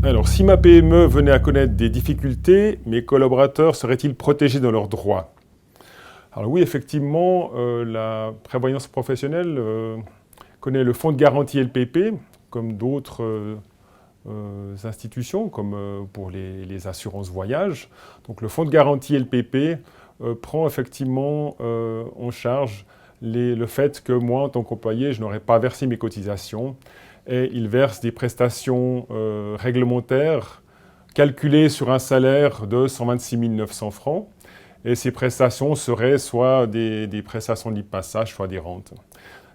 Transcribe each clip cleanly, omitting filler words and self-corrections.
Alors, si ma PME venait à connaître des difficultés, mes collaborateurs seraient-ils protégés dans leurs droits? Alors oui, effectivement, la prévoyance professionnelle connaît le fonds de garantie LPP, comme d'autres institutions, comme pour les assurances voyage. Donc le fonds de garantie LPP prend effectivement en charge le fait que moi, en tant qu'employé, je n'aurais pas versé mes cotisations et il verse des prestations réglementaires calculées sur un salaire de 126 900 francs. Et ces prestations seraient soit des prestations de passage, soit des rentes.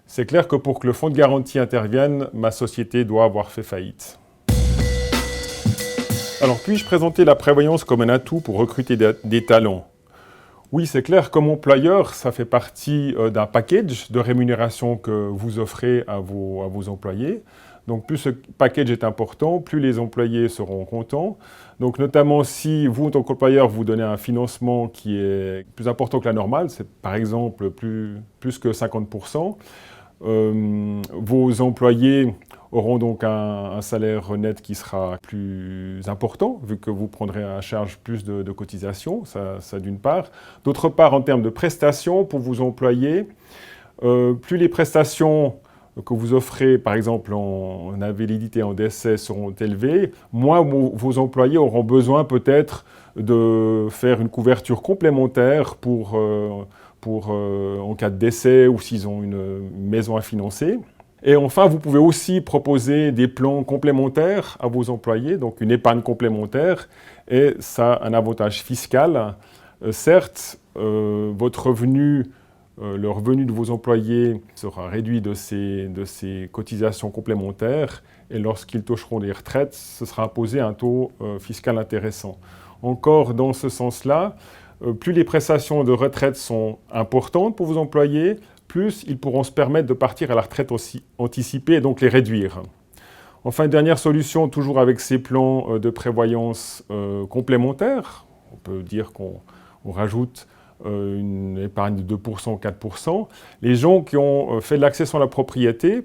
C'est clair que pour que le fonds de garantie intervienne, ma société doit avoir fait faillite. Alors, puis-je présenter la prévoyance comme un atout pour recruter des talents? Oui, c'est clair, comme employeur, ça fait partie d'un package de rémunération que vous offrez à vos employés. Donc, plus ce package est important, plus les employés seront contents. Donc, notamment si vous, en tant qu'employeur, vous donnez un financement qui est plus important que la normale, c'est par exemple plus que 50%, vos employés auront donc un salaire net qui sera plus important, vu que vous prendrez à charge plus de cotisations, ça d'une part. D'autre part, en termes de prestations pour vos employés, plus les prestations que vous offrez, par exemple en invalidité, en décès, seront élevées, moins vos employés auront besoin peut-être de faire une couverture complémentaire en cas de décès ou s'ils ont une maison à financer. Et enfin, vous pouvez aussi proposer des plans complémentaires à vos employés, donc une épargne complémentaire, et ça a un avantage fiscal. Certes, votre revenu, le revenu de vos employés sera réduit de ces cotisations complémentaires, et lorsqu'ils toucheront des retraites, ce sera imposé un taux fiscal intéressant. Encore dans ce sens-là, plus les prestations de retraite sont importantes pour vos employés, plus ils pourront se permettre de partir à la retraite aussi anticipée et donc les réduire. Enfin, dernière solution, toujours avec ces plans de prévoyance complémentaires. On peut dire qu'on rajoute une épargne de 2%, 4%. Les gens qui ont fait de l'accession à la propriété,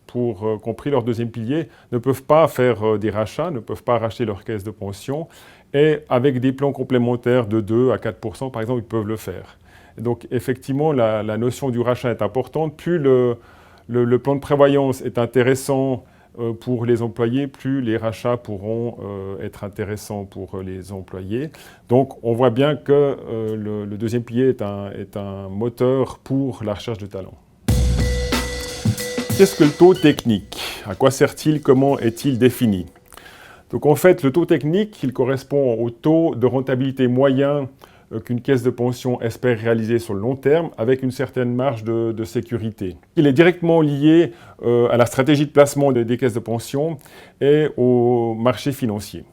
compris leur deuxième pilier, ne peuvent pas faire des rachats, ne peuvent pas racheter leur caisse de pension. Et avec des plans complémentaires de 2 à 4%, par exemple, ils peuvent le faire. Donc effectivement, la notion du rachat est importante. Plus le plan de prévoyance est intéressant pour les employés, plus les rachats pourront être intéressants pour les employés. Donc on voit bien que le deuxième pilier est un moteur pour la recherche de talent. Qu'est-ce que le taux technique? À quoi sert-il? Comment est-il défini? Donc en fait, le taux technique, il correspond au taux de rentabilité moyen qu'une caisse de pension espère réaliser sur le long terme avec une certaine marge de sécurité. Il est directement lié à la stratégie de placement des caisses de pension et au marché financier.